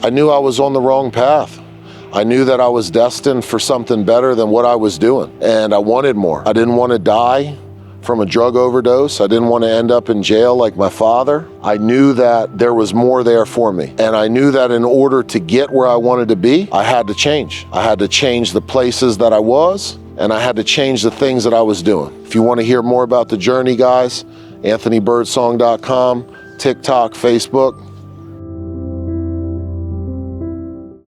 I knew I was on the wrong path. I knew that I was destined for something better than what I was doing, and I wanted more. I didn't want to die from a drug overdose. I didn't want to end up in jail like my father. I knew that there was more there for me, and I knew that in order to get where I wanted to be, I had to change. I had to change the places that I was, and I had to change the things that I was doing. If you want to hear more about the journey, guys, AnthonyBirdsong.com, TikTok, Facebook.